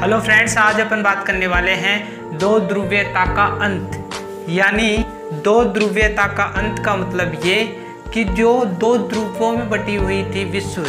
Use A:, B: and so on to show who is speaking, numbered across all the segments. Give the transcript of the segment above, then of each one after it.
A: Hello friends, आज अपन बात करने वाले हैं दो ध्रुवीयता का अंत। यानी दो ध्रुवीयता का अंत का मतलब ये कि जो दो ध्रुवों में बटी हुई थी विश्व,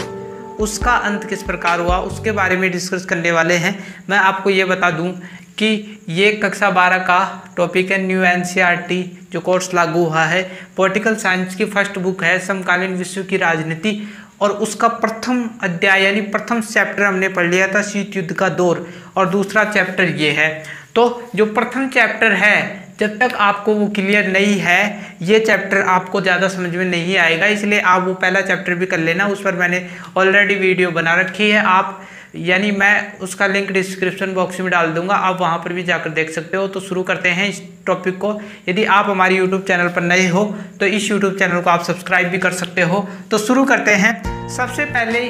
A: उसका अंत किस प्रकार हुआ उसके बारे में डिस्कस करने वाले हैं। मैं आपको ये बता दूं कि ये कक्षा 12 का टॉपिक है। न्यू एनसीईआरटी जो कोर्स लागू हुआ है, पॉलिटिकल साइंस की फर्स्ट बुक है समकालीन विश्व की राजनीति, और उसका प्रथम अध्याय यानी प्रथम चैप्टर हमने पढ़ लिया था शीत युद्ध का दौर, और दूसरा चैप्टर ये है। तो जो प्रथम चैप्टर है, जब तक आपको वो क्लियर नहीं है, ये चैप्टर आपको ज़्यादा समझ में नहीं आएगा, इसलिए आप वो पहला चैप्टर भी कर लेना। उस पर मैंने ऑलरेडी वीडियो बना रखी है, आप यानी मैं उसका लिंक डिस्क्रिप्शन बॉक्स में डाल दूंगा, आप वहाँ पर भी जाकर देख सकते हो। तो शुरू करते हैं इस टॉपिक को। यदि आप हमारे यूट्यूब चैनल पर नए हो तो इस यूट्यूब चैनल को आप सब्सक्राइब भी कर सकते हो। तो शुरू करते हैं। सबसे पहले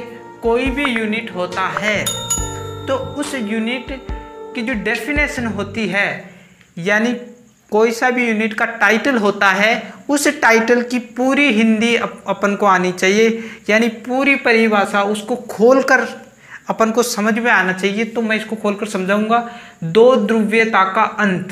A: कोई भी यूनिट होता है तो उस यूनिट की जो डेफिनेशन होती है, यानी कोई सा भी यूनिट का टाइटल होता है, उस टाइटल की पूरी हिंदी अपन को आनी चाहिए, यानी पूरी परिभाषा उसको खोलकर अपन को समझ में आना चाहिए। तो मैं इसको खोलकर समझाऊंगा। दो ध्रुवीयता का अंत,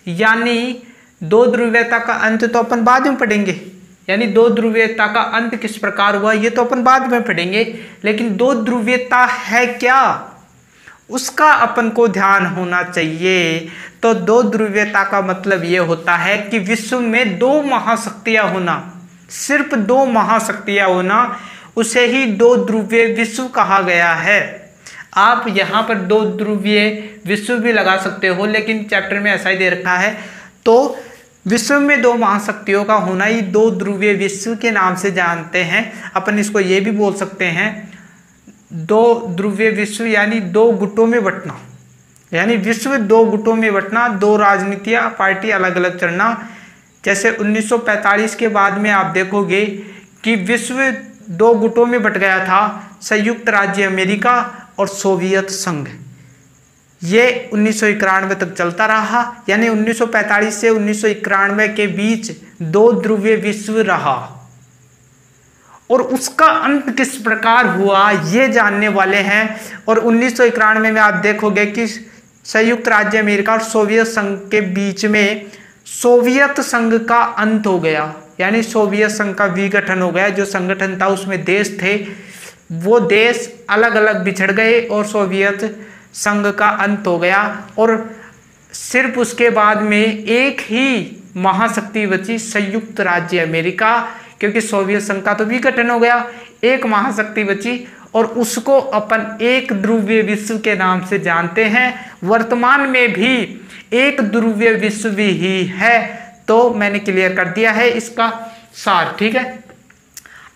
A: यानी दो ध्रुवीयता का अंत तो अपन बाद में पढ़ेंगे, यानी दो ध्रुवीयता का अंत किस प्रकार हुआ ये तो अपन बाद में पढ़ेंगे, लेकिन दो ध्रुवीयता है क्या उसका अपन को ध्यान होना चाहिए। तो दो ध्रुवीयता का मतलब ये होता है कि विश्व में दो महाशक्तियां होना, सिर्फ दो महाशक्तियां होना, उसे ही दो ध्रुवीय विश्व कहा गया है। आप यहाँ पर दो ध्रुवीय विश्व भी लगा सकते हो, लेकिन चैप्टर में ऐसा ही दे रखा है। तो विश्व में दो महाशक्तियों का होना ही दो ध्रुवीय विश्व के नाम से जानते हैं। अपन इसको ये भी बोल सकते हैं दो ध्रुवीय विश्व, यानी दो गुटों में बंटना, यानी विश्व दो गुटों में बंटना, दो राजनीतियाँ पार्टी अलग अलग चलना। जैसे 1945 के बाद में आप देखोगे कि विश्व दो गुटों में बट गया था, संयुक्त राज्य अमेरिका और सोवियत संघ। ये 1991 तक चलता रहा, यानी 1945 से 1991 के बीच दो ध्रुवीय विश्व रहा, और उसका अंत किस प्रकार हुआ ये जानने वाले हैं। और 1991 में आप देखोगे कि संयुक्त राज्य अमेरिका और सोवियत संघ के बीच में सोवियत संघ का अंत हो गया, यानी सोवियत संघ का विघटन हो गया। जो संगठन था उसमें देश थे, वो देश अलग अलग बिछड़ गए और सोवियत संघ का अंत हो गया। और सिर्फ उसके बाद में एक ही महाशक्ति बची, संयुक्त राज्य अमेरिका, क्योंकि सोवियत संघ का तो विघटन हो गया। एक महाशक्ति बची और उसको अपन एक ध्रुवीय विश्व के नाम से जानते हैं। वर्तमान में भी एक ध्रुवीय विश्व भी ही है। तो मैंने क्लियर कर दिया है इसका सार, ठीक है।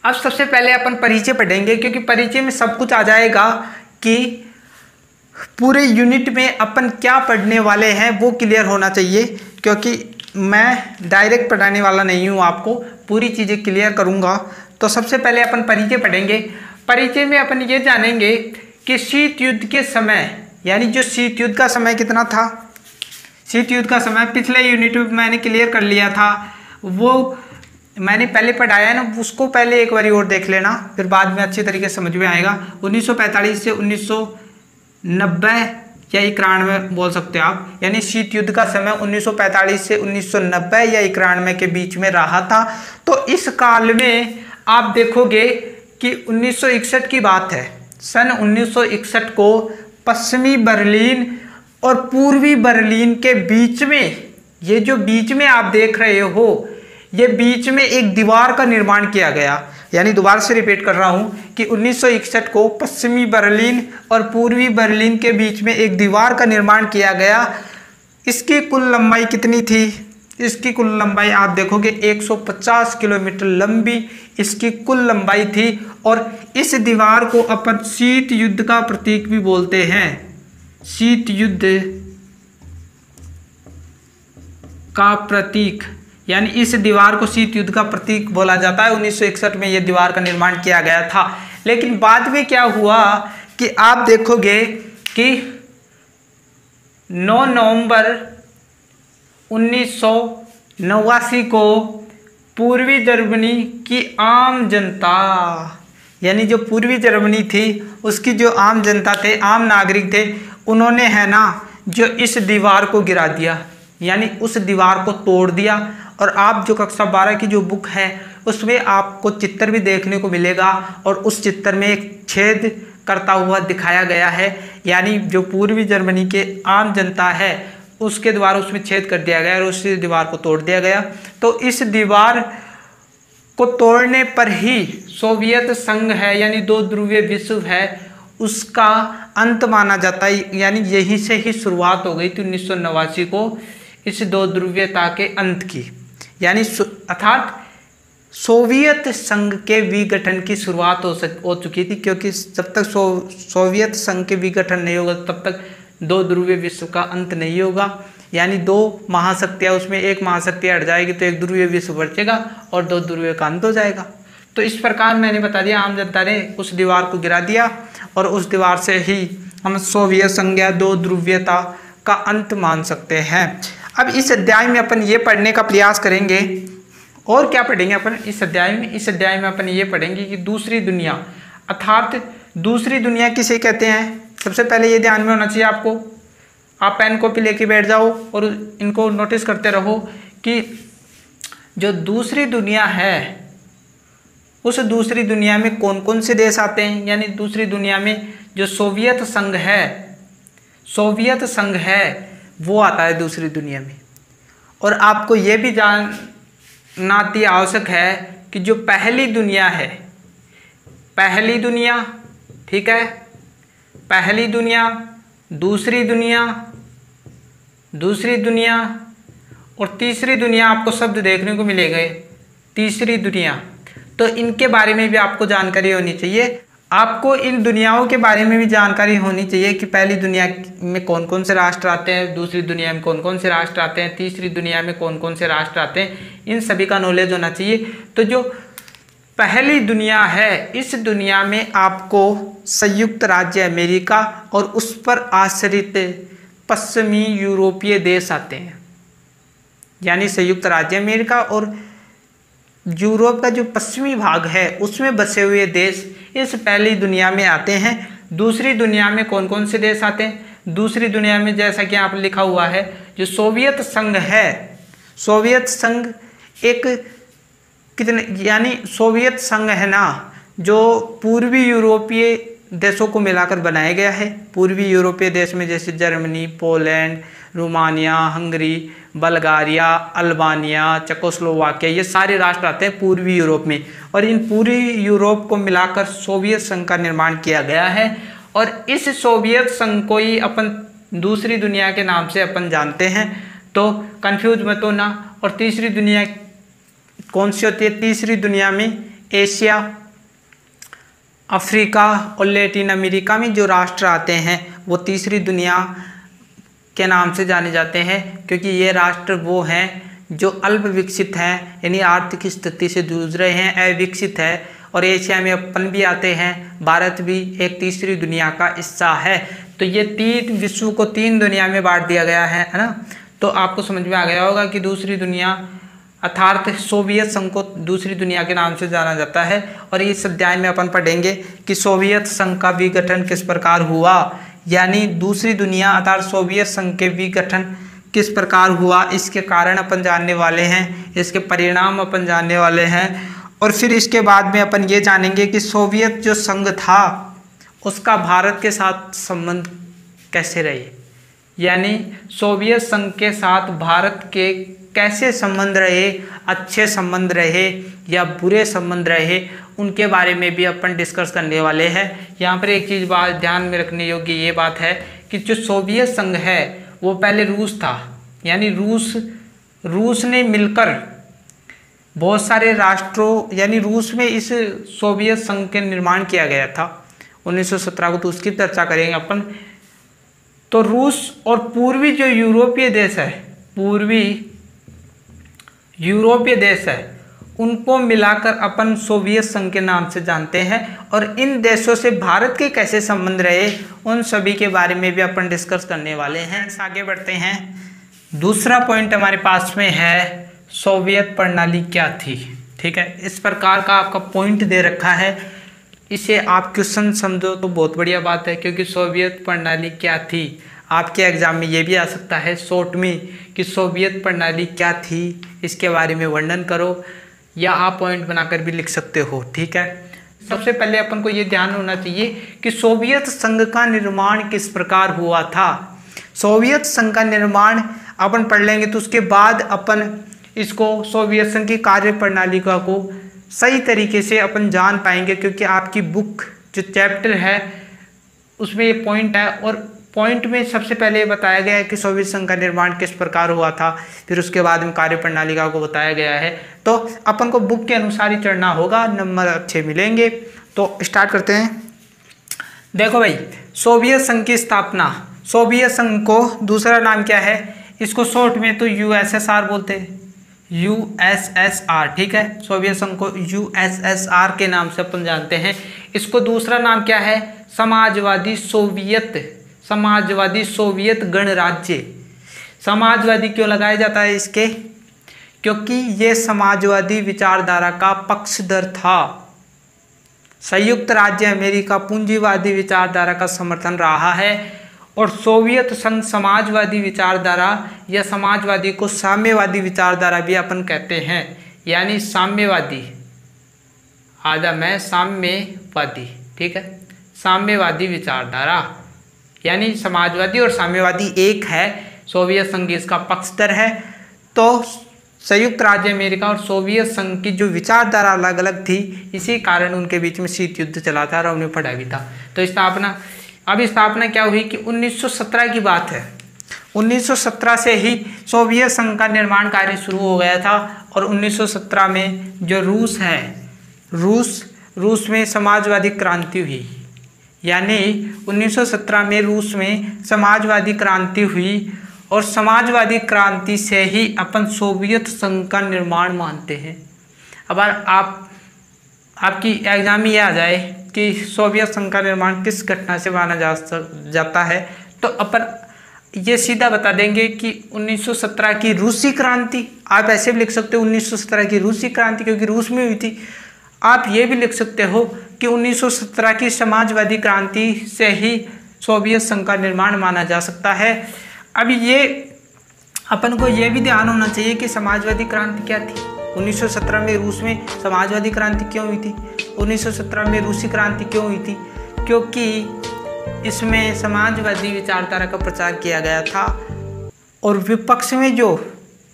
A: अब सबसे पहले अपन परिचय पढ़ेंगे, क्योंकि परिचय में सब कुछ आ जाएगा कि पूरे यूनिट में अपन क्या पढ़ने वाले हैं वो क्लियर होना चाहिए, क्योंकि मैं डायरेक्ट पढ़ाने वाला नहीं हूँ, आपको पूरी चीज़ें क्लियर करूँगा। तो सबसे पहले अपन परिचय पढ़ेंगे। परिचय में अपन ये जानेंगे कि शीत युद्ध के समय, यानी जो शीत युद्ध का समय कितना था, शीत युद्ध का समय पिछले यूनिट में मैंने क्लियर कर लिया था, वो मैंने पहले पढ़ाया है ना, उसको पहले एक बार और देख लेना, फिर बाद में अच्छे तरीके से समझ में आएगा। 1945 से 1990 या 91 बोल सकते हो आप, यानी शीत युद्ध का समय 1945 से 1990 या 91 के बीच में रहा था। तो इस काल में आप देखोगे कि 1961 की बात है। सन 1961 को पश्चिमी बर्लिन और पूर्वी बर्लिन के बीच में, ये जो बीच में आप देख रहे हो, ये बीच में एक दीवार का निर्माण किया गया। यानी दोबारा से रिपीट कर रहा हूँ कि 1961 को पश्चिमी बर्लिन और पूर्वी बर्लिन के बीच में एक दीवार का निर्माण किया गया। इसकी कुल लंबाई कितनी थी? इसकी कुल लंबाई आप देखोगे 150 किलोमीटर लंबी इसकी कुल लंबाई थी। और इस दीवार को अपन शीत युद्ध का प्रतीक भी बोलते हैं, शीत युद्ध का प्रतीक, यानी इस दीवार को शीत युद्ध का प्रतीक बोला जाता है। 1961 में यह दीवार का निर्माण किया गया था। लेकिन बाद में क्या हुआ कि आप देखोगे कि 9 नवंबर 1989 को पूर्वी जर्मनी की आम जनता, यानी जो पूर्वी जर्मनी थी उसकी जो आम जनता थे, आम नागरिक थे, उन्होंने है ना जो इस दीवार को गिरा दिया, यानी उस दीवार को तोड़ दिया। और आप जो कक्षा 12 की जो बुक है उसमें आपको चित्र भी देखने को मिलेगा और उस चित्र में एक छेद करता हुआ दिखाया गया है, यानी जो पूर्वी जर्मनी के आम जनता है उसके द्वारा उसमें छेद कर दिया गया और उस दीवार को तोड़ दिया गया। तो इस दीवार को तोड़ने पर ही सोवियत संघ है यानी दो ध्रुवीय विश्व है उसका अंत माना जाता है, यानी यहीं से ही शुरुआत हो गई थी 1989 को इस दो ध्रुवीयता के अंत की, यानी अर्थात सोवियत संघ के विघटन की शुरुआत हो चुकी थी, क्योंकि जब तक सोवियत संघ के विघटन नहीं होगा तब तक दो ध्रुवीय विश्व का अंत नहीं होगा। यानी दो महाशक्तियाँ, उसमें एक महाशक्ति हट जाएगी तो एक ध्रुवीय विश्व बचेगा और दो ध्रुवीय का अंत हो जाएगा। तो इस प्रकार मैंने बता दिया, आम जनता ने उस दीवार को गिरा दिया और उस दीवार से ही हम सोवियत संघ या दो ध्रुवीयता का अंत मान सकते हैं। अब इस अध्याय में अपन ये पढ़ने का प्रयास करेंगे। और क्या पढ़ेंगे अपन इस अध्याय में? इस अध्याय में अपन ये पढ़ेंगे कि दूसरी दुनिया, अर्थात दूसरी दुनिया किसे कहते हैं। सबसे पहले ये ध्यान में होना चाहिए आपको, आप पेन कॉपी लेके बैठ जाओ और इनको नोटिस करते रहो कि जो दूसरी दुनिया है उस दूसरी दुनिया में कौन कौन से देश आते हैं। यानी दूसरी दुनिया में जो सोवियत संघ है वो आता है दूसरी दुनिया में। और आपको ये भी जानना अति आवश्यक है कि जो पहली दुनिया है, पहली दुनिया, ठीक है, पहली दुनिया, दूसरी दुनिया, दूसरी दुनिया और तीसरी दुनिया, आपको शब्द देखने को मिलेंगे तीसरी दुनिया। तो इनके बारे में भी आपको जानकारी होनी चाहिए। आपको इन दुनियाओं के बारे में भी जानकारी होनी चाहिए कि पहली दुनिया में कौन कौन से राष्ट्र आते हैं, दूसरी दुनिया में कौन कौन से राष्ट्र आते हैं, तीसरी दुनिया में कौन कौन से राष्ट्र आते हैं, इन सभी का नॉलेज होना चाहिए। तो जो पहली दुनिया है, इस दुनिया में आपको संयुक्त राज्य अमेरिका और उस पर आश्रित पश्चिमी यूरोपीय देश आते हैं। यानी संयुक्त राज्य अमेरिका और यूरोप का जो पश्चिमी भाग है उसमें बसे हुए देश इस पहली दुनिया में आते हैं। दूसरी दुनिया में कौन कौन से देश आते हैं? दूसरी दुनिया में जैसा कि यहाँ पर लिखा हुआ है, जो सोवियत संघ है, सोवियत संघ एक कितने, यानी सोवियत संघ है ना जो पूर्वी यूरोपीय देशों को मिलाकर बनाया गया है। पूर्वी यूरोपीय देश में जैसे Germany, Poland, Romania, Hungary, Bulgaria, Albania, Czechoslovakia, ये सारे राष्ट्र आते हैं पूर्वी यूरोप में। और इन पूरी यूरोप को मिलाकर सोवियत संघ का निर्माण किया गया है। और इस सोवियत संघ को ही अपन दूसरी दुनिया के नाम से अपन जानते हैं, तो कंफ्यूज मत होना। और तीसरी दुनिया कौन सी होती है? तीसरी दुनिया में एशिया, अफ्रीका और लैटिन अमेरिका में जो राष्ट्र आते हैं वो तीसरी दुनिया के नाम से जाने जाते हैं, क्योंकि ये राष्ट्र वो हैं जो अल्प विकसित हैं, यानी आर्थिक स्थिति से जूझ रहे हैं, अविकसित है। और एशिया में अपन भी आते हैं, भारत भी एक तीसरी दुनिया का हिस्सा है। तो ये तीन विश्व को तीन दुनिया में बांट दिया गया है ना। तो आपको समझ में आ गया होगा कि दूसरी दुनिया अर्थात सोवियत संघ को दूसरी दुनिया के नाम से जाना जाता है। और इस अध्याय में अपन पढ़ेंगे कि सोवियत संघ का विघटन किस प्रकार हुआ, यानी दूसरी दुनिया अर्थात सोवियत संघ के विघटन किस प्रकार हुआ, इसके कारण अपन जानने वाले हैं, इसके परिणाम अपन जानने वाले हैं। और फिर इसके बाद में अपन ये जानेंगे कि सोवियत जो संघ था उसका भारत के साथ संबंध कैसे रहे, यानी सोवियत संघ के साथ भारत के कैसे संबंध रहे, अच्छे संबंध रहे या बुरे संबंध रहे, उनके बारे में भी अपन डिस्कस करने वाले हैं। यहाँ पर एक चीज़ बात ध्यान में रखने योग्य ये बात है कि जो सोवियत संघ है वो पहले रूस था, यानी रूस ने मिलकर बहुत सारे राष्ट्रों, यानी रूस में इस सोवियत संघ के निर्माण किया गया था 1917 को, तो उसकी चर्चा करेंगे अपन। तो रूस और पूर्वी जो यूरोपीय देश है, पूर्वी यूरोपीय देश है, उनको मिलाकर अपन सोवियत संघ के नाम से जानते हैं। और इन देशों से भारत के कैसे संबंध रहे उन सभी के बारे में भी अपन डिस्कस करने वाले हैं। आगे बढ़ते हैं। दूसरा पॉइंट हमारे पास में है सोवियत प्रणाली क्या थी। ठीक है, इस प्रकार का आपका पॉइंट दे रखा है। इसे आप क्वेश्चन समझो तो बहुत बढ़िया बात है, क्योंकि सोवियत प्रणाली क्या थी, आपके एग्जाम में ये भी आ सकता है शॉर्ट में कि सोवियत प्रणाली क्या थी, इसके बारे में वर्णन करो, या आप पॉइंट बनाकर भी लिख सकते हो। ठीक है, सबसे पहले अपन को ये ध्यान होना चाहिए कि सोवियत संघ का निर्माण किस प्रकार हुआ था। सोवियत संघ का निर्माण अपन पढ़ लेंगे तो उसके बाद अपन इसको सोवियत संघ की कार्य प्रणाली को सही तरीके से अपन जान पाएंगे, क्योंकि आपकी बुक जो चैप्टर है उसमें ये पॉइंट है, और पॉइंट में सबसे पहले बताया गया है कि सोवियत संघ का निर्माण किस प्रकार हुआ था, फिर उसके बाद में कार्य प्रणालिका को बताया गया है। तो अपन को बुक के अनुसार ही चढ़ना होगा, नंबर अच्छे मिलेंगे। तो स्टार्ट करते हैं। देखो भाई, सोवियत संघ की स्थापना, सोवियत संघ को दूसरा नाम क्या है, इसको शॉर्ट में तो यूएसएसआर बोलते हैं, यूएसएसआर। ठीक है, सोवियत संघ को यूएसएसआर के नाम से अपन जानते हैं। इसको दूसरा नाम क्या है, समाजवादी सोवियत, समाजवादी सोवियत गणराज्य। समाजवादी क्यों लगाया जाता है इसके, क्योंकि ये समाजवादी विचारधारा का पक्षधर था। संयुक्त राज्य अमेरिका पूंजीवादी विचारधारा का समर्थन रहा है, और सोवियत संघ समाजवादी विचारधारा या समाजवादी को साम्यवादी विचारधारा भी अपन कहते हैं, यानी साम्यवादी, आधा मैं साम्यवादी। ठीक है, साम्यवादी विचारधारा यानी समाजवादी और साम्यवादी एक है। सोवियत संघ इसका पक्षधर है। तो संयुक्त राज्य अमेरिका और सोवियत संघ की जो विचारधारा अलग अलग थी, इसी कारण उनके बीच में शीत युद्ध चला था और उन्हें पड़ा भी था। तो स्थापना, अब स्थापना क्या हुई कि 1917 की बात है। 1917 से ही सोवियत संघ का निर्माण कार्य शुरू हो गया था, और 1917 में जो रूस है, रूस में समाजवादी क्रांति हुई, यानी 1917 में रूस में समाजवादी क्रांति हुई, और समाजवादी क्रांति से ही अपन सोवियत संघ का निर्माण मानते हैं। अब आपकी एग्जाम में यह आ जाए कि सोवियत संघ का निर्माण किस घटना से माना जाता है, तो अपन ये सीधा बता देंगे कि 1917 की रूसी क्रांति। आप ऐसे भी लिख सकते हो 1917 की रूसी क्रांति, क्योंकि रूस में हुई थी। आप ये भी लिख सकते हो कि 1917 की समाजवादी क्रांति से ही सोवियत संघ का निर्माण माना जा सकता है। अब ये अपन को ये भी ध्यान होना चाहिए कि समाजवादी क्रांति क्या थी। 1917 में रूस में समाजवादी क्रांति क्यों हुई थी, 1917 में रूसी क्रांति क्यों हुई थी, क्योंकि इसमें समाजवादी विचारधारा का प्रचार किया गया था, और विपक्ष में जो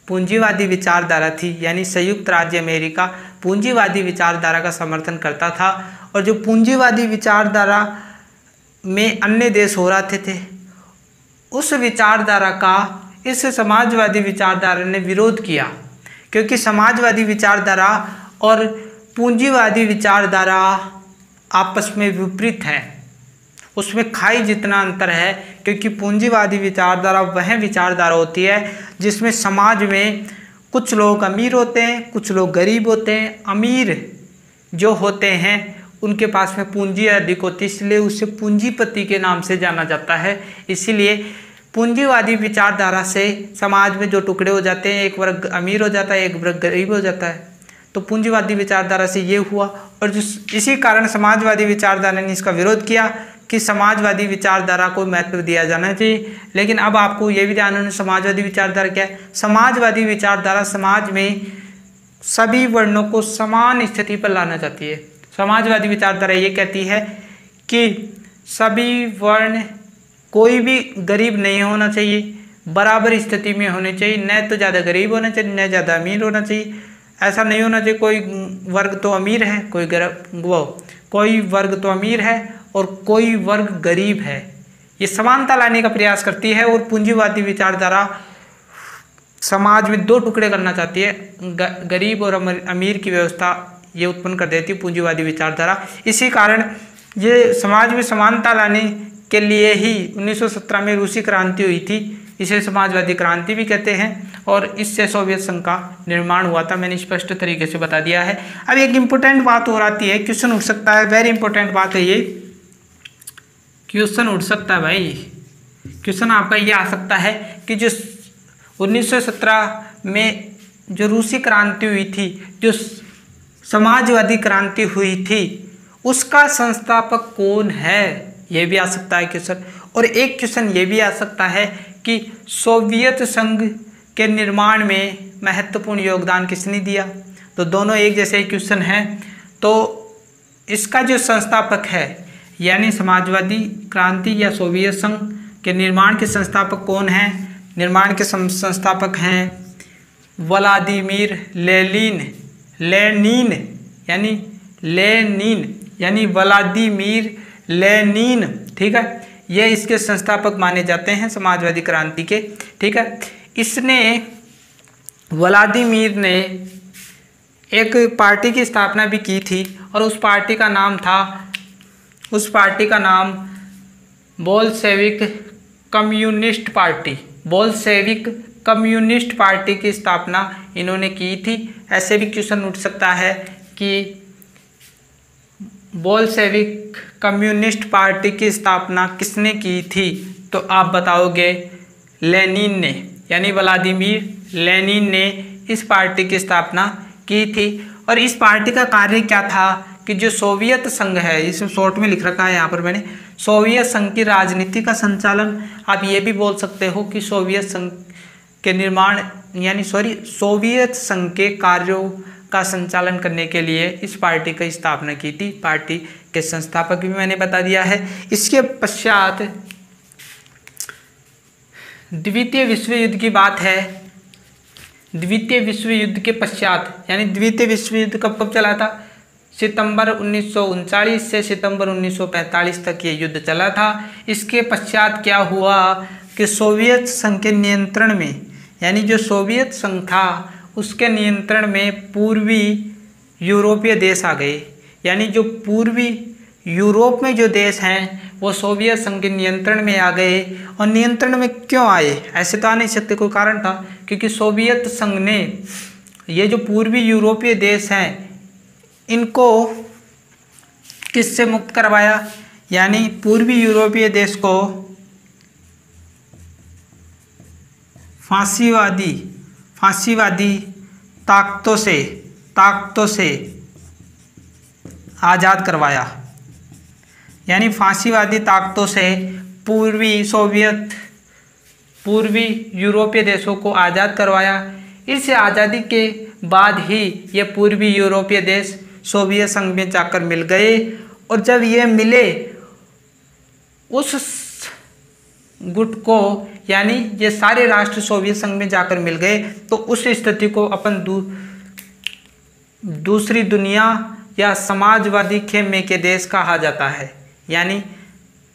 A: पूंजीवादी विचारधारा थी, यानी संयुक्त राज्य अमेरिका पूंजीवादी विचारधारा का समर्थन करता था, और जो पूंजीवादी विचारधारा में अन्य देश हो रहे थे, उस विचारधारा का इस समाजवादी विचारधारा ने विरोध किया, क्योंकि समाजवादी विचारधारा और पूंजीवादी विचारधारा आपस में विपरीत है, उसमें खाई जितना अंतर है। क्योंकि पूंजीवादी विचारधारा वह विचारधारा होती है जिसमें समाज में कुछ लोग अमीर होते हैं, कुछ लोग गरीब होते हैं। अमीर जो होते हैं उनके पास में पूंजी अधिक होती है, इसलिए उसे पूंजीपति के नाम से जाना जाता है। इसीलिए पूंजीवादी विचारधारा से समाज में जो टुकड़े हो जाते हैं, एक वर्ग अमीर हो जाता है, एक वर्ग गरीब हो जाता है। तो पूंजीवादी विचारधारा से ये हुआ, और इसी कारण समाजवादी विचारधारा ने इसका विरोध किया कि समाजवादी विचारधारा को महत्व दिया जाना चाहिए। लेकिन अब आपको ये भी ध्यान रखना, समाजवादी विचारधारा क्या है। समाजवादी विचारधारा समाज में सभी वर्णों को समान स्थिति पर लाना चाहती है। समाजवादी विचारधारा ये कहती है कि सभी वर्ण, कोई भी गरीब नहीं होना चाहिए, बराबर स्थिति में होने चाहिए, न तो ज़्यादा गरीब होना चाहिए न ज़्यादा अमीर होना चाहिए। ऐसा नहीं होना चाहिए कोई वर्ग तो अमीर है, कोई वर्ग तो अमीर है और कोई वर्ग गरीब है। ये समानता लाने का प्रयास करती है, और पूंजीवादी विचारधारा समाज में दो टुकड़े करना चाहती है, गरीब और अमीर की व्यवस्था ये उत्पन्न कर देती है पूंजीवादी विचारधारा। इसी कारण ये समाज में समानता लाने के लिए ही 1917 में रूसी क्रांति हुई थी, इसे समाजवादी क्रांति भी कहते हैं, और इससे सोवियत संघ का निर्माण हुआ था। मैंने स्पष्ट तरीके से बता दिया है। अब एक इम्पोर्टेंट बात और आती है, क्वेश्चन उठ सकता है, वेरी इंपॉर्टेंट बात है ये, क्वेश्चन उठ सकता है भाई। क्वेश्चन आपका ये आ सकता है कि जो 1917 में जो रूसी क्रांति हुई थी, जो समाजवादी क्रांति हुई थी, उसका संस्थापक कौन है, ये भी आ सकता है क्वेश्चन। और एक क्वेश्चन ये भी आ सकता है कि सोवियत संघ के निर्माण में महत्वपूर्ण योगदान किसने दिया। तो दोनों एक जैसे क्वेश्चन हैं। तो इसका जो संस्थापक है यानी समाजवादी क्रांति या सोवियत संघ के निर्माण के संस्थापक कौन हैं, निर्माण के संस्थापक हैं व्लादिमीर लेनिन यानी व्लादिमीर लेनिन, ठीक है। ये इसके संस्थापक माने जाते हैं समाजवादी क्रांति के, ठीक है। इसने व्लादिमीर ने एक पार्टी की स्थापना भी की थी और उस पार्टी का नाम बोल्शेविक कम्युनिस्ट पार्टी की स्थापना इन्होंने की थी। ऐसे भी क्वेश्चन उठ सकता है कि बोल्शेविक कम्युनिस्ट पार्टी की स्थापना किसने की थी, तो आप बताओगे लेनिन ने, यानी व्लादिमीर लेनिन ने इस पार्टी की स्थापना की थी। और इस पार्टी का कार्य क्या था कि जो सोवियत संघ है, इसमें शॉर्ट में लिख रखा है यहाँ पर मैंने, सोवियत संघ की राजनीति का संचालन, आप ये भी बोल सकते हो कि सोवियत संघ के निर्माण सोवियत संघ के कार्यों का संचालन करने के लिए इस पार्टी की स्थापना की थी। पार्टी के संस्थापक भी मैंने बता दिया है। इसके पश्चात द्वितीय विश्व युद्ध की बात है। द्वितीय विश्व युद्ध के पश्चात यानी द्वितीय विश्व युद्ध कब चला था, सितंबर 1939 से सितंबर 1945 तक ये युद्ध चला था। इसके पश्चात क्या हुआ कि सोवियत संघ के नियंत्रण में, यानी जो सोवियत संघ था उसके नियंत्रण में पूर्वी यूरोपीय देश आ गए। यानी जो पूर्वी यूरोप में जो देश हैं वो सोवियत संघ के नियंत्रण में आ गए। और नियंत्रण में क्यों आए, ऐसे तो आ नहीं सकते, कोई कारण था, क्योंकि सोवियत संघ ने ये जो पूर्वी यूरोपीय देश हैं इनको किससे मुक्त करवाया, यानी पूर्वी यूरोपीय देश को फांसीवादी ताकतों से आज़ाद करवाया। यानी फांसीवादी ताकतों से पूर्वी यूरोपीय देशों को आज़ाद करवाया। इस आज़ादी के बाद ही ये पूर्वी यूरोपीय देश सोवियत संघ में जाकर मिल गए। और जब ये मिले उस गुट को, यानी ये सारे राष्ट्र सोवियत संघ में जाकर मिल गए, तो उस स्थिति को अपन दूसरी दुनिया या समाजवादी खेमे के देश कहा जाता है। यानी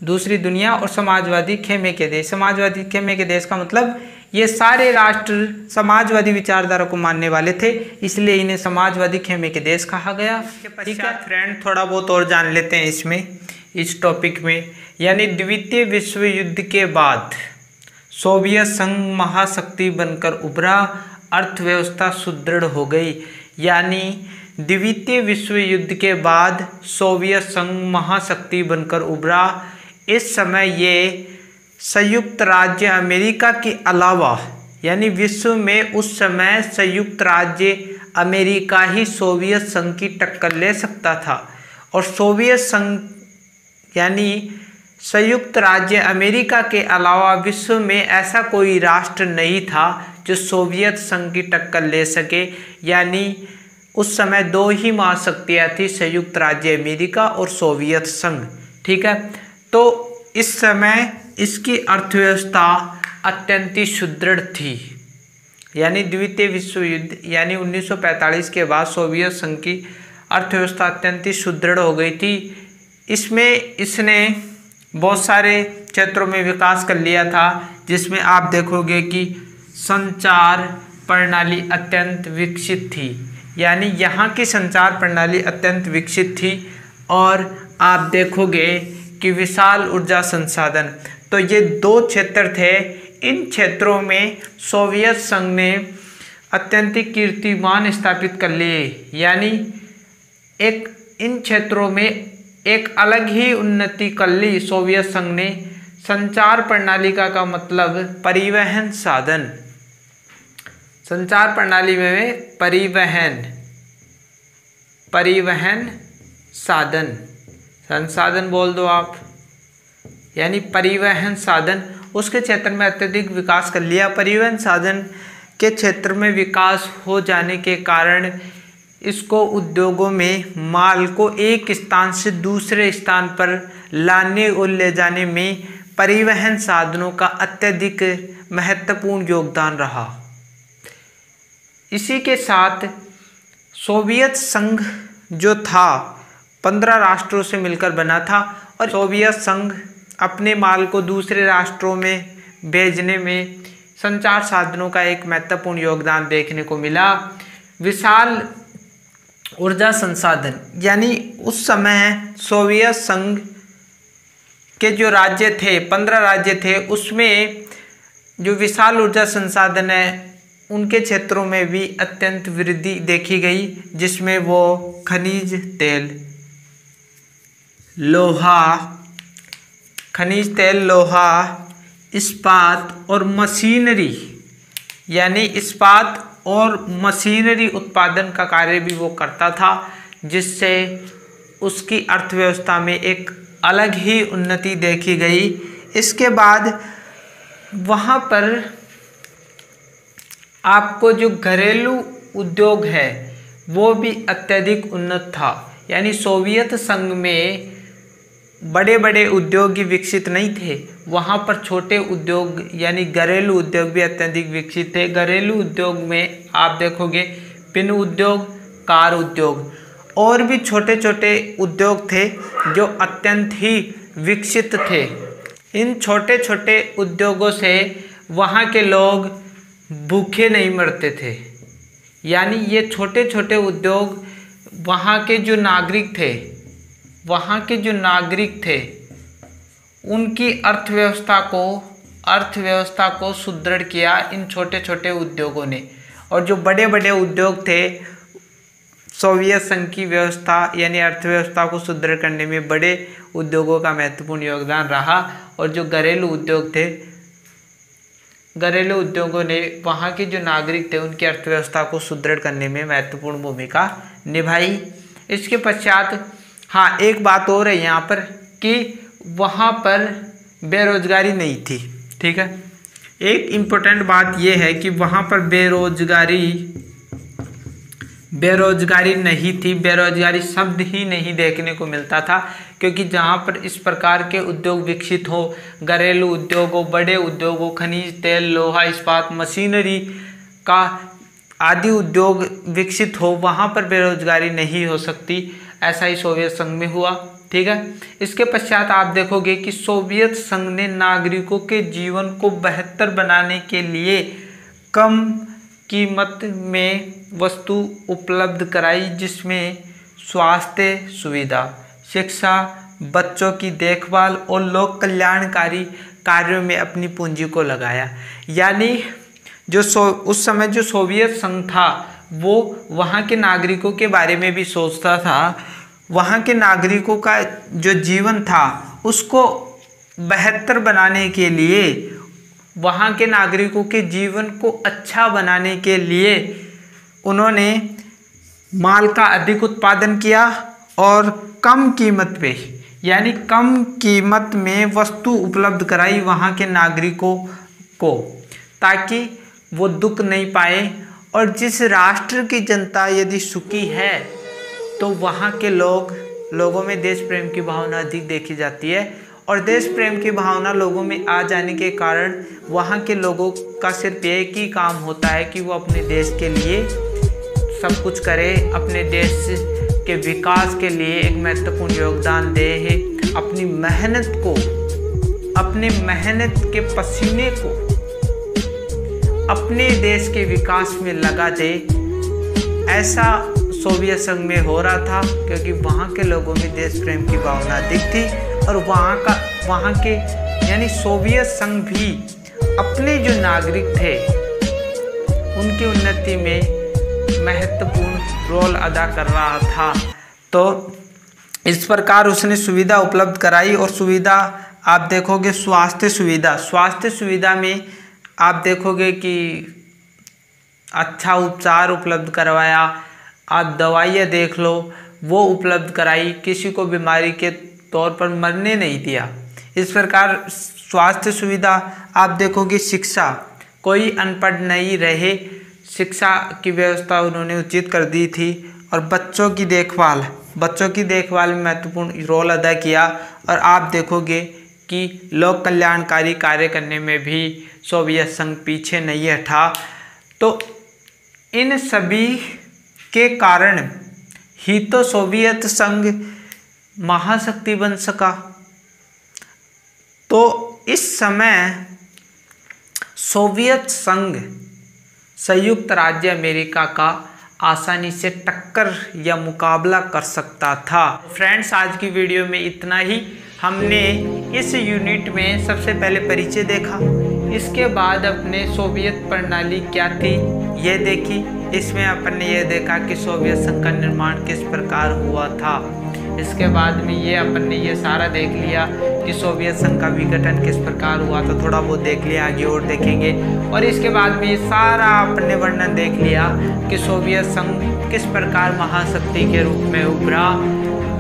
A: दूसरी दुनिया और समाजवादी खेमे के देश। समाजवादी खेमे के देश का मतलब ये सारे राष्ट्र समाजवादी विचारधारा को मानने वाले थे, इसलिए इन्हें समाजवादी खेमे के देश कहा गया। ठीक है फ्रेंड, थोड़ा बहुत और जान लेते हैं इस टॉपिक में। यानी द्वितीय विश्व युद्ध के बाद सोवियत संघ महाशक्ति बनकर उभरा, अर्थव्यवस्था सुदृढ़ हो गई। यानी द्वितीय विश्व युद्ध के बाद सोवियत संघ महाशक्ति बनकर उभरा। इस समय ये संयुक्त राज्य अमेरिका के अलावा, यानी विश्व में उस समय संयुक्त राज्य अमेरिका ही सोवियत संघ की टक्कर ले सकता था। और सोवियत संघ यानी संयुक्त राज्य अमेरिका के अलावा विश्व में ऐसा कोई राष्ट्र नहीं था जो सोवियत संघ की टक्कर ले सके। यानी उस समय दो ही महाशक्तियाँ थी, संयुक्त राज्य अमेरिका और सोवियत संघ। ठीक है, तो इस समय इसकी अर्थव्यवस्था अत्यंत ही सुदृढ़ थी। यानी द्वितीय विश्व युद्ध यानी 1945 के बाद सोवियत संघ की अर्थव्यवस्था अत्यंत ही सुदृढ़ हो गई थी। इसमें इसने बहुत सारे क्षेत्रों में विकास कर लिया था, जिसमें आप देखोगे कि संचार प्रणाली अत्यंत विकसित थी। यानी यहाँ की संचार प्रणाली अत्यंत विकसित थी। और आप देखोगे कि विशाल ऊर्जा संसाधन, तो ये दो क्षेत्र थे। इन क्षेत्रों में सोवियत संघ ने अत्यंत कीर्तिमान स्थापित कर लिए। यानी इन क्षेत्रों में एक अलग ही उन्नति कर ली सोवियत संघ ने। संचार प्रणाली का मतलब परिवहन साधन, संचार प्रणाली में परिवहन साधन, संसाधन बोल दो आप, यानी परिवहन साधन, उसके क्षेत्र में अत्यधिक विकास कर लिया। परिवहन साधन के क्षेत्र में विकास हो जाने के कारण इसको उद्योगों में माल को एक स्थान से दूसरे स्थान पर लाने और ले जाने में परिवहन साधनों का अत्यधिक महत्वपूर्ण योगदान रहा। इसी के साथ सोवियत संघ जो था 15 राष्ट्रों से मिलकर बना था और सोवियत संघ अपने माल को दूसरे राष्ट्रों में भेजने में संचार साधनों का एक महत्वपूर्ण योगदान देखने को मिला। विशाल ऊर्जा संसाधन, यानी उस समय सोवियत संघ के जो राज्य थे 15 राज्य थे, उसमें जो विशाल ऊर्जा संसाधन है उनके क्षेत्रों में भी अत्यंत वृद्धि देखी गई, जिसमें वो खनिज तेल, लोहा, इस्पात और मशीनरी, यानी इस्पात और मशीनरी उत्पादन का कार्य भी वो करता था, जिससे उसकी अर्थव्यवस्था में एक अलग ही उन्नति देखी गई। इसके बाद वहाँ पर आपको जो घरेलू उद्योग है वो भी अत्यधिक उन्नत था, यानी सोवियत संघ में बड़े बड़े उद्योग विकसित नहीं थे, वहाँ पर छोटे उद्योग यानी घरेलू उद्योग भी अत्यधिक विकसित थे। घरेलू उद्योग में आप देखोगे पिन उद्योग, कार उद्योग और भी छोटे छोटे उद्योग थे जो अत्यंत ही विकसित थे। इन छोटे छोटे उद्योगों से वहाँ के लोग भूखे नहीं मरते थे, यानी ये छोटे छोटे उद्योग वहाँ के जो नागरिक थे उनकी अर्थव्यवस्था को सुदृढ़ किया इन छोटे छोटे उद्योगों ने। और जो बड़े बड़े उद्योग थे, सोवियत संघ की व्यवस्था यानी अर्थव्यवस्था को सुदृढ़ करने में बड़े उद्योगों का महत्वपूर्ण योगदान रहा। और जो घरेलू उद्योग थे, घरेलू उद्योगों ने वहाँ के जो नागरिक थे उनकी अर्थव्यवस्था को सुदृढ़ करने में महत्वपूर्ण भूमिका निभाई। इसके पश्चात हाँ, एक बात और है यहाँ पर कि वहाँ पर बेरोजगारी नहीं थी। ठीक है, एक इम्पोर्टेंट बात यह है कि वहाँ पर बेरोजगारी नहीं थी, बेरोजगारी शब्द ही नहीं देखने को मिलता था, क्योंकि जहाँ पर इस प्रकार के उद्योग विकसित हो, घरेलू उद्योग हो, बड़े उद्योग हो, खनिज तेल, लोहा, इस्पात, मशीनरी का आदि उद्योग विकसित हो, वहाँ पर बेरोजगारी नहीं हो सकती। ऐसा ही सोवियत संघ में हुआ। ठीक है, इसके पश्चात आप देखोगे कि सोवियत संघ ने नागरिकों के जीवन को बेहतर बनाने के लिए कम कीमत में वस्तु उपलब्ध कराई, जिसमें स्वास्थ्य सुविधा, शिक्षा, बच्चों की देखभाल और लोक कल्याणकारी कार्यों में अपनी पूंजी को लगाया। यानी उस समय जो सोवियत संघ था वो वहाँ के नागरिकों के बारे में भी सोचता था, वहाँ के नागरिकों का जो जीवन था उसको बेहतर बनाने के लिए, वहाँ के नागरिकों के जीवन को अच्छा बनाने के लिए उन्होंने माल का अधिक उत्पादन किया और कम कीमत पे, यानी कम कीमत में वस्तु उपलब्ध कराई वहाँ के नागरिकों को, ताकि वो दुख नहीं पाए। और जिस राष्ट्र की जनता यदि सुखी है तो वहाँ के लोगों में देश प्रेम की भावना अधिक देखी जाती है, और देश प्रेम की भावना लोगों में आ जाने के कारण वहाँ के लोगों का सिर्फ एक ही काम होता है कि वो अपने देश के लिए सब कुछ करे, अपने देश के विकास के लिए एक महत्वपूर्ण योगदान दे, अपनी मेहनत के पसीने को अपने देश के विकास में लगा दे। ऐसा सोवियत संघ में हो रहा था, क्योंकि वहाँ के लोगों में देश प्रेम की भावना अधिक थी, और वहाँ के यानी सोवियत संघ भी अपने जो नागरिक थे उनकी उन्नति में महत्वपूर्ण रोल अदा कर रहा था। तो इस प्रकार उसने सुविधा उपलब्ध कराई। और सुविधा आप देखोगे स्वास्थ्य सुविधा में आप देखोगे कि अच्छा उपचार उपलब्ध करवाया। आप दवाइयाँ देख लो, वो उपलब्ध कराई। किसी को बीमारी के तौर पर मरने नहीं दिया। इस प्रकार स्वास्थ्य सुविधा आप देखोगे, शिक्षा, कोई अनपढ़ नहीं रहे, शिक्षा की व्यवस्था उन्होंने उचित कर दी थी। और बच्चों की देखभाल में महत्वपूर्ण रोल अदा किया। और आप देखोगे कि लोक कल्याणकारी कार्य करने में भी सोवियत संघ पीछे नहीं हटा। तो इन सभी के कारण ही तो सोवियत संघ महाशक्ति बन सका। तो इस समय सोवियत संघ संयुक्त राज्य अमेरिका का आसानी से टक्कर या मुकाबला कर सकता था। फ्रेंड्स, आज की वीडियो में इतना ही। हमने इस यूनिट में सबसे पहले परिचय देखा, इसके बाद अपने सोवियत प्रणाली क्या थी ये देखी। इसमें अपन ने यह देखा कि सोवियत संघ का निर्माण किस प्रकार हुआ था। इसके बाद में ये अपन ने ये सारा देख लिया कि सोवियत संघ का विघटन किस प्रकार हुआ, तो थोड़ा बहुत देख लिया, आगे और देखेंगे। और इसके बाद में ये सारा अपन ने वर्णन देख लिया कि सोवियत संघ किस प्रकार महाशक्ति के रूप में उभरा।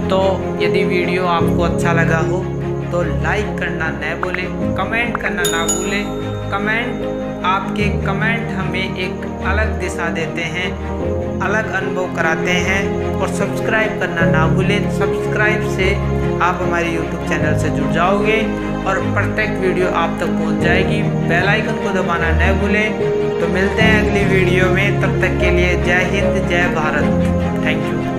A: तो यदि वीडियो आपको अच्छा लगा हो तो लाइक करना न भूलें, कमेंट करना ना भूलें। आपके कमेंट हमें एक अलग दिशा देते हैं, अलग अनुभव कराते हैं। और सब्सक्राइब करना ना भूलें। सब्सक्राइब से आप हमारे YouTube चैनल से जुड़ जाओगे और प्रत्येक वीडियो आप तक पहुंच जाएगी। बेल आइकन को दबाना न भूलें। तो मिलते हैं अगली वीडियो में, तब तक के लिए जय हिंद, जय भारत। Thank you.